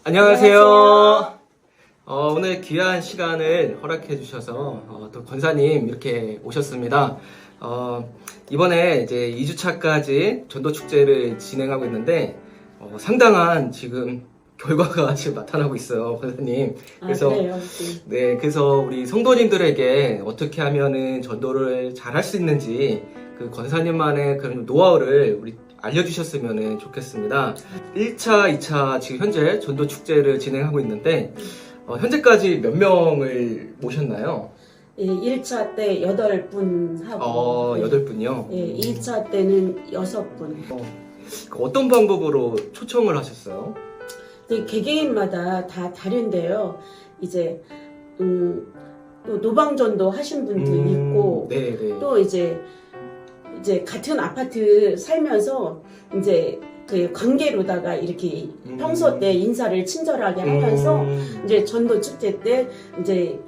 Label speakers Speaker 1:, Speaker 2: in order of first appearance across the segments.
Speaker 1: 안녕하세요. 오늘 귀한 시간을 허락해 주셔서 또 권사님 이렇게 오셨습니다. 이번에 이제 2주차까지 전도축제를 진행하고 있는데 상당한 지금 결과가 지금 나타나고 있어요, 권사님. 그래서
Speaker 2: 그래요?
Speaker 1: 네, 그래서 우리 성도님들에게 어떻게 하면은 전도를 잘 할 수 있는지 그 권사님만의 그런 노하우를 우리 알려주셨으면 좋겠습니다. 1차, 2차 지금 현재 전도 축제를 진행하고 있는데 현재까지 몇 명을 모셨나요?
Speaker 2: 예, 1차 때 8분 하고
Speaker 1: 8분이요?
Speaker 2: 예, 2차 때는 6분.
Speaker 1: 어떤 방법으로 초청을 하셨어요?
Speaker 2: 개개인마다 다 다른데요. 이제 또 노방전도 하신 분도 있고
Speaker 1: 네네.
Speaker 2: 또 이제 같은 아파트 살면서 이제 그 관계로다가 이렇게 평소 때 인사를 친절하게 하면서 이제 전도 축제 때 이제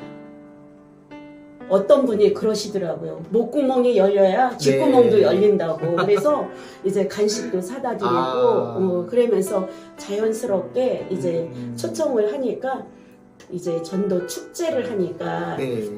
Speaker 2: 어떤 분이 그러시더라고요. 목구멍이 열려야 쥐구멍도
Speaker 1: 네.
Speaker 2: 열린다고. 그래서 이제 간식도 사다 드리고 그러면서 자연스럽게 이제 초청을 하니까 이제 전도 축제를 하니까
Speaker 1: 네.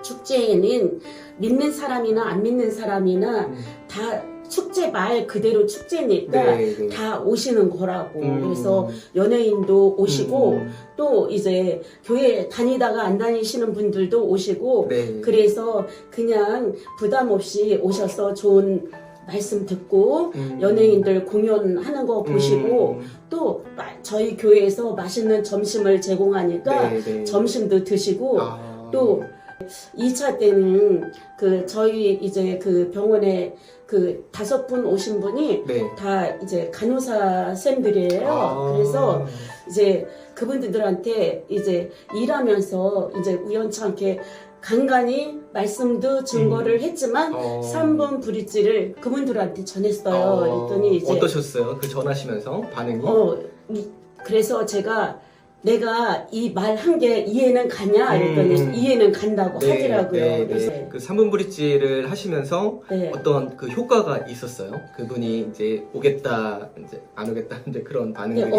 Speaker 2: 축제에는 믿는 사람이나 안 믿는 사람이나 다 축제 말 그대로 축제니까
Speaker 1: 네.
Speaker 2: 다 오시는 거라고. 그래서 연예인도 오시고 또 이제 교회 다니다가 안 다니시는 분들도 오시고
Speaker 1: 네.
Speaker 2: 그래서 그냥 부담 없이 오셔서 좋은 말씀 듣고 연예인들 공연하는 거 보시고 또 저희 교회에서 맛있는 점심을 제공하니까
Speaker 1: 네.
Speaker 2: 점심도 드시고 또 2차 때는 그 저희 이제 그 병원에 그 5분 오신 분이
Speaker 1: 네.
Speaker 2: 다 이제 간호사 쌤들이에요. 그래서 이제 그분들한테 이제 일하면서 이제 우연찮게 간간히 말씀도 증거를 했지만 3분 브릿지를 그분들한테 전했어요. 그랬더니 이제
Speaker 1: 어떠셨어요? 그 전하시면서 반응이?
Speaker 2: 그래서 제가 내가 이 말 한 게 이해는 가냐? 이랬더니 이해는 간다고 하더라고요.
Speaker 1: 네.
Speaker 2: 그래서
Speaker 1: 그 3분 브릿지를 하시면서
Speaker 2: 네.
Speaker 1: 어떤 그 효과가 있었어요? 그분이 이제 오겠다, 이제 안 오겠다, 이제 그런 반응들이.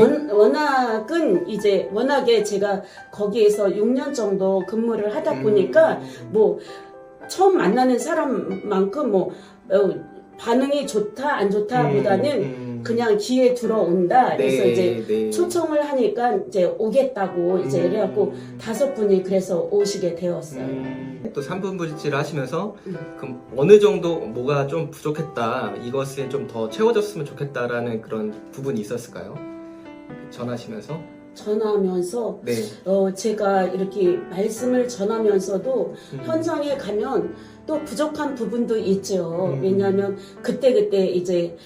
Speaker 2: 워낙에 제가 거기에서 6년 정도 근무를 하다 보니까 뭐 처음 만나는 사람만큼 뭐 반응이 좋다 안 좋다 보다는 그냥 귀에 들어온다. 그래서 이제 초청을 하니까 이제 오겠다고 이제 그래갖고 5분이 그래서 오시게 되었어요.
Speaker 1: 또 3분 브릿지를 하시면서 그럼 어느 정도 뭐가 좀 부족했다, 이것을 좀 더 채워졌으면 좋겠다라는 그런 부분이 있었을까요? 전하시면서?
Speaker 2: 전하면서
Speaker 1: 네.
Speaker 2: 제가 이렇게 말씀을 전하면서도 현장에 가면 또 부족한 부분도 있죠. 왜냐하면 그때그때 이제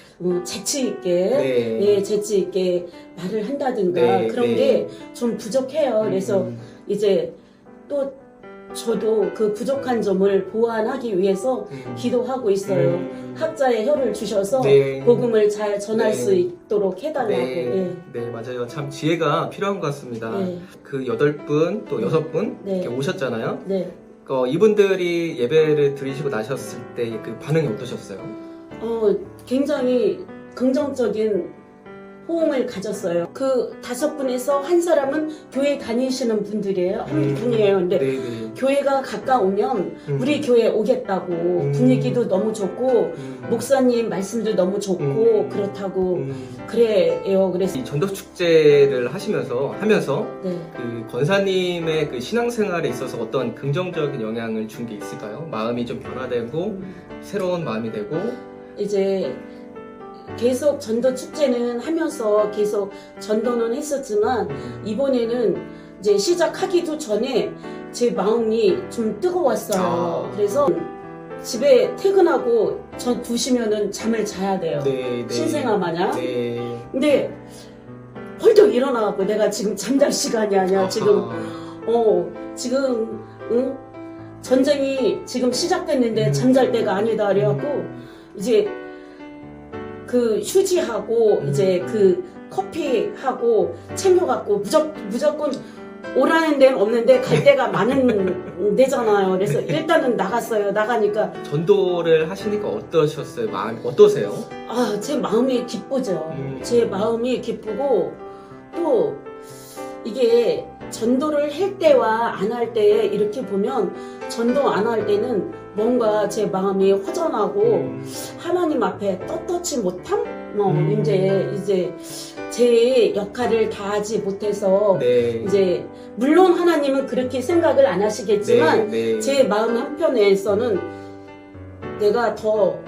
Speaker 2: 재치 있게 재치 있게 말을 한다든가 그런 게 좀 부족해요. 그래서 이제 또 저도 그 부족한 점을 보완하기 위해서 기도하고 있어요. 학자의 혀를 주셔서 복음을 잘 전할 수 있도록 해달라고.
Speaker 1: 네, 맞아요. 참 지혜가 필요한 것 같습니다. 그 8분 또 6분 이렇게 오셨잖아요. 이분들이 예배를 드리시고 나셨을 때 그 반응이 어떠셨어요?
Speaker 2: 굉장히 긍정적인 호응을 가졌어요. 그 5분에서 한 사람은 교회 다니시는 분들이에요. 한 분이에요. 근데 교회가 가까우면 우리 교회 오겠다고 부니기도 너무 좋고 목사님 말씀도 너무 좋고 그렇다고 그래요. 그래서
Speaker 1: 이 전도 축제를 하면서 그 권사님의 그 신앙생활에 있어서 어떤 긍정적인 영향을 준 게 있을까요? 마음이 좀 변화되고 새로운 마음이 되고
Speaker 2: 이제 계속 전도 축제는 하면서 계속 전도는 했었지만 이번에는 이제 시작하기도 전에 제 마음이 좀 뜨거웠어요. 그래서 집에 퇴근하고 저 2시면은 잠을 자야 돼요. 신생아 마냥. 근데 헐떡 일어나갖고 내가 지금 잠잘 시간이 아니야. 지금 전쟁이 지금 시작됐는데 잠잘 때가 아니다. 그래갖고 이제 그 휴지하고 이제 그 커피하고 챙겨갖고 무조건 오라는 데는 없는데 갈 데가 많은 데잖아요. 그래서 일단은 나갔어요. 나가니까
Speaker 1: 전도를 하시니까 어떠셨어요? 마음 어떠세요?
Speaker 2: 제 마음이 기쁘죠. 제 마음이 기쁘고 또 이게 전도를 할 때와 안 할 때 이렇게 보면 전도 안 할 때는 뭔가 제 마음이 허전하고 하나님 앞에 떳떳지 못함? 이제 제 역할을 다하지 못해서
Speaker 1: 네.
Speaker 2: 이제 물론 하나님은 그렇게 생각을 안 하시겠지만
Speaker 1: 네, 네.
Speaker 2: 제 마음 한편에서는 내가 더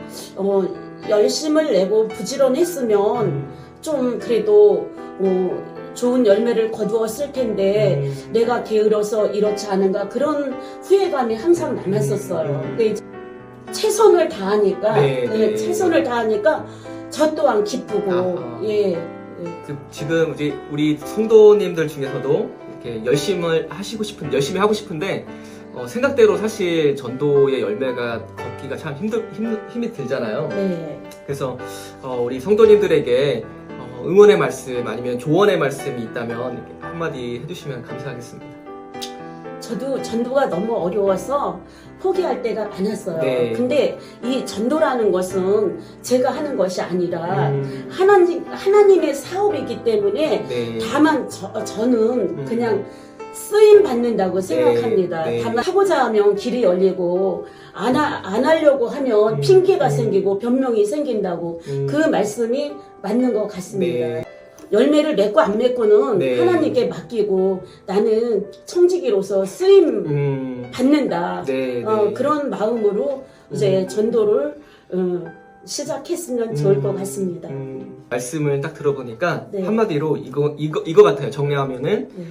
Speaker 2: 열심을 내고 부지런했으면 좀 그래도 좋은 열매를 거두었을 텐데 내가 게을러서 이렇지 않은가 그런 후회감이 항상 남았었어요. 근데 이제 최선을 다하니까
Speaker 1: 네, 네.
Speaker 2: 최선을 다하니까 저 또한 기쁘고
Speaker 1: 아하.
Speaker 2: 예.
Speaker 1: 지금 이제 우리 성도님들 중에서도 이렇게 열심히 하고 싶은데 생각대로 사실 전도의 열매가 걷기가 참 힘이 들잖아요.
Speaker 2: 네.
Speaker 1: 그래서 우리 성도님들에게 응원의 말씀 아니면 조언의 말씀이 있다면 이렇게 한마디 해주시면 감사하겠습니다.
Speaker 2: 저도 전도가 너무 어려워서 포기할 때가 많았어요.
Speaker 1: 네.
Speaker 2: 근데 이 전도라는 것은 제가 하는 것이 아니라 하나님의 사업이기 때문에
Speaker 1: 네.
Speaker 2: 다만 저는 그냥 쓰임 받는다고 생각합니다.
Speaker 1: 네.
Speaker 2: 다만 하고자 하면 길이 열리고 안 하려고 하면 핑계가 생기고 변명이 생긴다고 그 말씀이 맞는 것 같습니다.
Speaker 1: 네.
Speaker 2: 열매를 맺고 안 맺고는
Speaker 1: 네.
Speaker 2: 하나님께 맡기고 나는 청지기로서 쓰임 받는다.
Speaker 1: 네,
Speaker 2: 그런 마음으로 이제 전도를 시작했으면 좋을 것 같습니다.
Speaker 1: 말씀을 딱 들어보니까
Speaker 2: 네.
Speaker 1: 한마디로 이거 같아요. 정리하면은
Speaker 2: 네.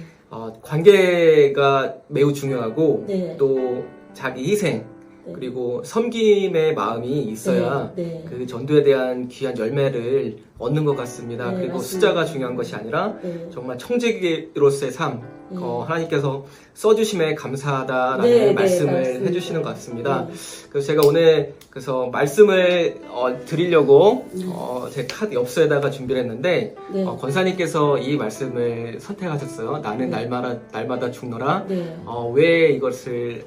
Speaker 1: 관계가 매우 중요하고
Speaker 2: 네.
Speaker 1: 또 자기 희생
Speaker 2: 네.
Speaker 1: 그리고 섬김의 마음이 있어야
Speaker 2: 네. 네.
Speaker 1: 그 전도에 대한 귀한 열매를 얻는 것 같습니다.
Speaker 2: 네,
Speaker 1: 그리고
Speaker 2: 맞습니다.
Speaker 1: 숫자가 중요한 것이 아니라
Speaker 2: 네.
Speaker 1: 정말 청지기로서의 삶,
Speaker 2: 네.
Speaker 1: 하나님께서 써주심에 감사하다라는
Speaker 2: 네,
Speaker 1: 말씀을
Speaker 2: 맞습니다.
Speaker 1: 해주시는 것 같습니다.
Speaker 2: 네.
Speaker 1: 그래서 제가 오늘 말씀을 드리려고 제 카드 엽서에다가 준비를 했는데
Speaker 2: 네.
Speaker 1: 권사님께서 이 말씀을 선택하셨어요. 나는
Speaker 2: 네.
Speaker 1: 날마다 죽노라.
Speaker 2: 네.
Speaker 1: 왜 이것을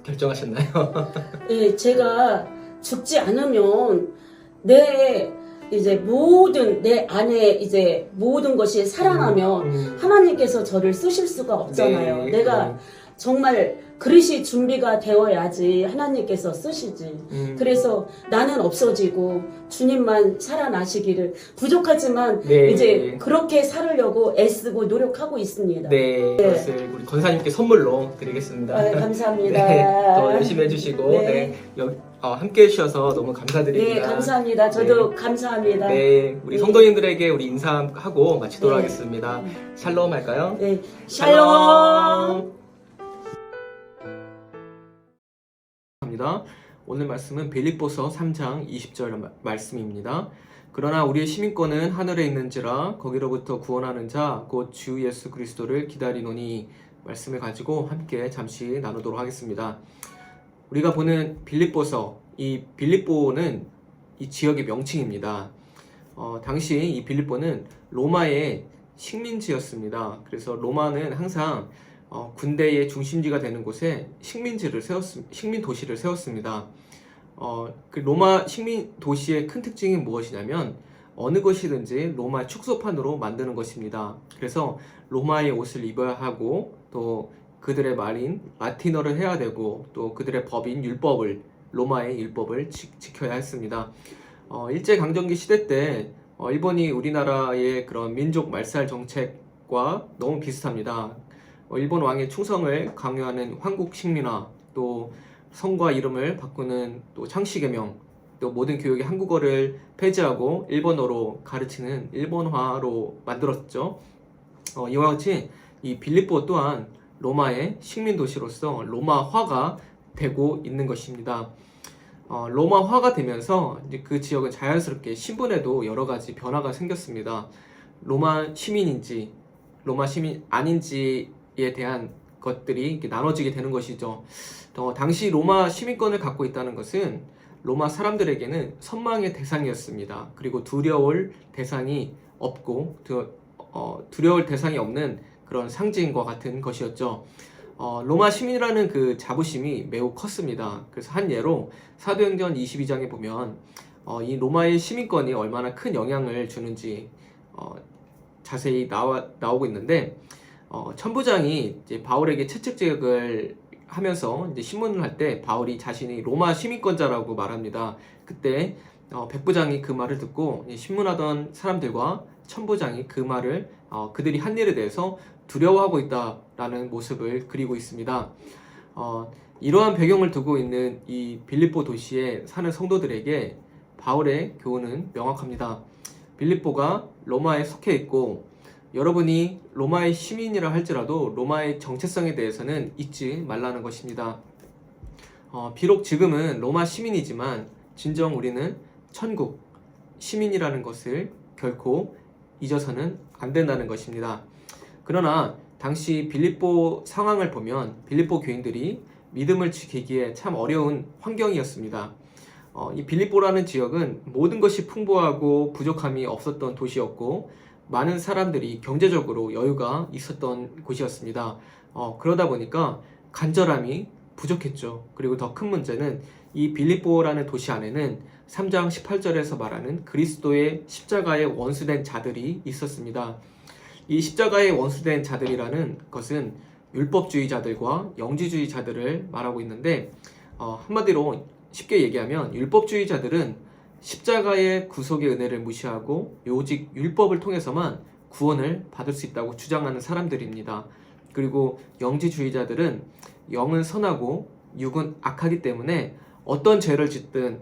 Speaker 1: 결정하셨나요?
Speaker 2: 예, 제가 죽지 않으면 내 안에 이제 모든 것이 살아나면 하나님께서 저를 쓰실 수가 없잖아요.
Speaker 1: 네,
Speaker 2: 내가 정말 그릇이 준비가 되어야지 하나님께서 쓰시지. 그래서 나는 없어지고 주님만 살아나시기를 부족하지만
Speaker 1: 네.
Speaker 2: 이제 그렇게 살으려고 애쓰고 노력하고 있습니다.
Speaker 1: 네, 그것을 우리 권사님께 선물로 드리겠습니다.
Speaker 2: 감사합니다.
Speaker 1: 네, 더 열심히 해주시고
Speaker 2: 네.
Speaker 1: 함께 해주셔서 너무 감사드립니다.
Speaker 2: 네, 감사합니다. 저도 감사합니다.
Speaker 1: 네, 우리
Speaker 2: 네.
Speaker 1: 성도님들에게 우리 인사하고 마치도록
Speaker 2: 네.
Speaker 1: 하겠습니다. 샬롬 할까요?
Speaker 2: 네, 샬롬.
Speaker 1: 합니다. 오늘 말씀은 빌립보서 3장 20절 말씀입니다. 그러나 우리의 시민권은 하늘에 있는지라 거기로부터 구원하는 자 곧 주 예수 그리스도를 기다리노니 말씀을 가지고 함께 잠시 나누도록 하겠습니다. 우리가 보는 빌립보서, 이 빌립보는 이 지역의 명칭입니다. 당시 이 빌립보는 로마의 식민지였습니다. 그래서 로마는 항상 군대의 중심지가 되는 곳에 식민 도시를 세웠습니다. 그 로마 식민 도시의 큰 특징이 무엇이냐면 어느 것이든지 로마의 축소판으로 만드는 것입니다. 그래서 로마의 옷을 입어야 하고 또 그들의 말인 라틴어를 해야 되고 또 그들의 법인 로마의 율법을 지켜야 했습니다. 일제강점기 시대 때 일본이 우리나라의 그런 민족 말살 정책과 너무 비슷합니다. 일본 왕의 충성을 강요하는 황국식민화, 또 성과 이름을 바꾸는 또 창씨개명, 또 모든 교육의 한국어를 폐지하고 일본어로 가르치는 일본화로 만들었죠. 이와 같이 이 빌립보 또한 로마의 식민 도시로서 로마화가 되고 있는 것입니다. 로마화가 되면서 이제 그 지역은 자연스럽게 신분에도 여러 가지 변화가 생겼습니다. 로마 시민인지 로마 시민 아닌지에 대한 것들이 이렇게 나눠지게 되는 것이죠. 당시 로마 시민권을 갖고 있다는 것은 로마 사람들에게는 선망의 대상이었습니다. 그리고 두려울 대상이 없고 두려울 대상이 없는 그런 상징과 같은 것이었죠. 로마 시민이라는 그 자부심이 매우 컸습니다. 그래서 한 예로 사도행전 22장에 보면 이 로마의 시민권이 얼마나 큰 영향을 주는지 자세히 나오고 있는데 천부장이 이제 바울에게 채찍질을 하면서 이제 신문을 할 때 바울이 자신이 로마 시민권자라고 말합니다. 그때 백부장이 그 말을 듣고 신문하던 사람들과 천부장이 그 말을 그들이 한 일에 대해서 두려워하고 있다라는 모습을 그리고 있습니다. 이러한 배경을 두고 있는 이 빌립보 도시에 사는 성도들에게 바울의 교훈은 명확합니다. 빌립보가 로마에 속해 있고 여러분이 로마의 시민이라 할지라도 로마의 정체성에 대해서는 잊지 말라는 것입니다. 비록 지금은 로마 시민이지만 진정 우리는 천국 시민이라는 것을 결코 잊어서는 안 된다는 것입니다. 그러나 당시 빌립보 상황을 보면 빌립보 교인들이 믿음을 지키기에 참 어려운 환경이었습니다. 이 빌립보라는 지역은 모든 것이 풍부하고 부족함이 없었던 도시였고 많은 사람들이 경제적으로 여유가 있었던 곳이었습니다. 그러다 보니까 간절함이 부족했죠. 그리고 더 큰 문제는 이 빌립보라는 도시 안에는 3장 18절에서 말하는 그리스도의 십자가에 원수된 자들이 있었습니다. 이 십자가에 원수된 자들이라는 것은 율법주의자들과 영지주의자들을 말하고 있는데 한마디로 쉽게 얘기하면 율법주의자들은 십자가의 구속의 은혜를 무시하고 오직 율법을 통해서만 구원을 받을 수 있다고 주장하는 사람들입니다. 그리고 영지주의자들은 영은 선하고 육은 악하기 때문에 어떤 죄를 짓든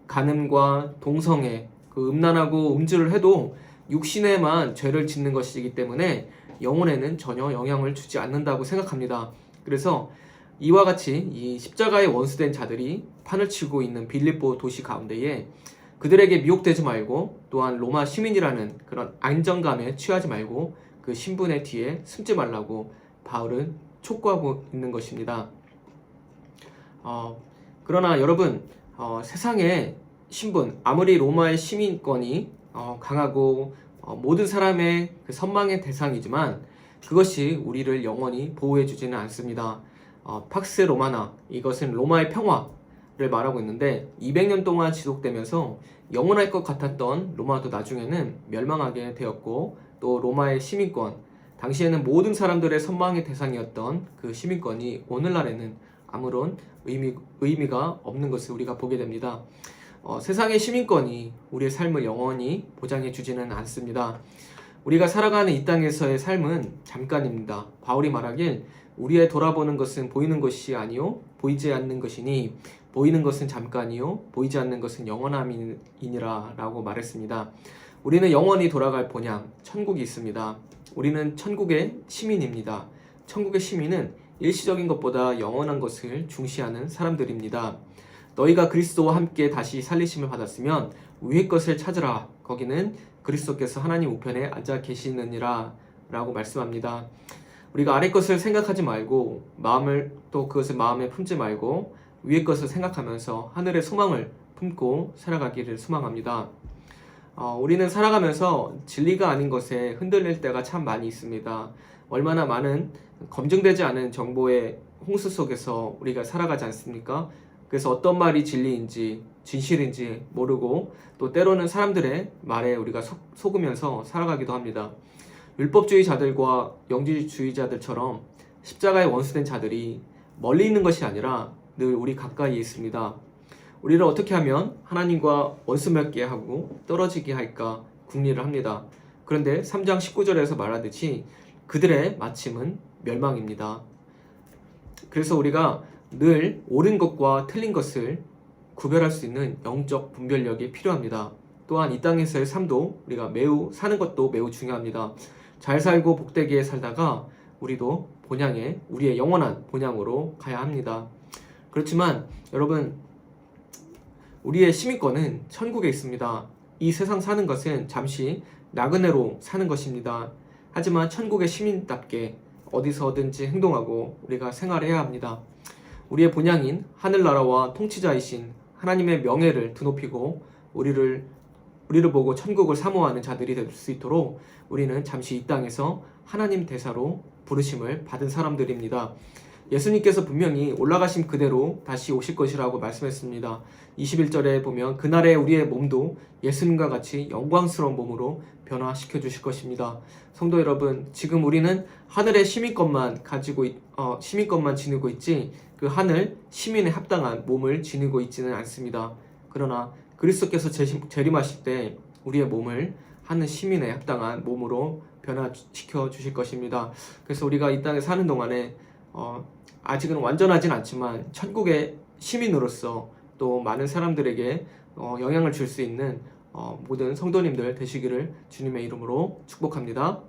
Speaker 1: 간음과 동성애, 그 음란하고 음주를 해도 육신에만 죄를 짓는 것이기 때문에 영혼에는 전혀 영향을 주지 않는다고 생각합니다. 그래서 이와 같이 이 십자가에 원수된 자들이 판을 치고 있는 빌립보 도시 가운데에 그들에게 미혹되지 말고 또한 로마 시민이라는 그런 안정감에 취하지 말고 그 신분의 뒤에 숨지 말라고 바울은 촉구하고 있는 것입니다. 그러나 여러분 세상의 신분 아무리 로마의 시민권이 강하고 모든 사람의 그 선망의 대상이지만 그것이 우리를 영원히 보호해주지는 않습니다. 팍스 로마나 이것은 로마의 평화를 말하고 있는데 200년 동안 지속되면서 영원할 것 같았던 로마도 나중에는 멸망하게 되었고 또 로마의 시민권 당시에는 모든 사람들의 선망의 대상이었던 그 시민권이 오늘날에는 아무런 의미가 없는 것을 우리가 보게 됩니다. 세상의 시민권이 우리의 삶을 영원히 보장해 주지는 않습니다. 우리가 살아가는 이 땅에서의 삶은 잠깐입니다. 바울이 말하길 우리의 돌아보는 것은 보이는 것이 아니요 보이지 않는 것이니 보이는 것은 잠깐이요 보이지 않는 것은 영원함이니라 라고 말했습니다. 우리는 영원히 돌아갈 본향 천국이 있습니다. 우리는 천국의 시민입니다. 천국의 시민은 일시적인 것보다 영원한 것을 중시하는 사람들입니다. 너희가 그리스도와 함께 다시 살리심을 받았으면 위의 것을 찾으라. 거기는 그리스도께서 하나님 우편에 앉아 계시느니라 라고 말씀합니다. 우리가 아래 것을 생각하지 말고 또 그것을 마음에 품지 말고 위의 것을 생각하면서 하늘의 소망을 품고 살아가기를 소망합니다. 우리는 살아가면서 진리가 아닌 것에 흔들릴 때가 참 많이 있습니다. 얼마나 많은 검증되지 않은 정보의 홍수 속에서 우리가 살아가지 않습니까? 그래서 어떤 말이 진리인지 진실인지 모르고 또 때로는 사람들의 말에 우리가 속으면서 살아가기도 합니다. 율법주의자들과 영지주의자들처럼 십자가에 원수된 자들이 멀리 있는 것이 아니라 늘 우리 가까이에 있습니다. 우리를 어떻게 하면 하나님과 원수 맺게 하고 떨어지게 할까 궁리를 합니다. 그런데 3장 19절에서 말하듯이 그들의 마침은 멸망입니다. 그래서 우리가 늘 옳은 것과 틀린 것을 구별할 수 있는 영적 분별력이 필요합니다. 또한 이 땅에서의 삶도 우리가 사는 것도 매우 중요합니다. 잘 살고 복되게 살다가 우리도 우리의 영원한 본향으로 가야 합니다. 그렇지만 여러분 우리의 시민권은 천국에 있습니다. 이 세상 사는 것은 잠시 나그네로 사는 것입니다. 하지만 천국의 시민답게 어디서든지 행동하고 우리가 생활해야 합니다. 우리의 본향인 하늘나라와 통치자이신 하나님의 명예를 드높이고 우리를 보고 천국을 사모하는 자들이 될 수 있도록 우리는 잠시 이 땅에서 하나님 대사로 부르심을 받은 사람들입니다.
Speaker 3: 예수님께서 분명히 올라가심 그대로 다시 오실 것이라고 말씀했습니다. 21절에 보면 그날에 우리의 몸도 예수님과 같이 영광스러운 몸으로 변화시켜 주실 것입니다. 성도 여러분, 지금 우리는 하늘의 시민권만 시민권만 지니고 있지 그 하늘 시민에 합당한 몸을 지니고 있지는 않습니다. 그러나 그리스도께서 재림하실 때 우리의 몸을 하늘 시민에 합당한 몸으로 변화시켜 주실 것입니다. 그래서 우리가 이 땅에 사는 동안에 아직은 완전하진 않지만 천국의 시민으로서 또 많은 사람들에게 영향을 줄 수 있는 모든 성도님들 되시기를 주님의 이름으로 축복합니다.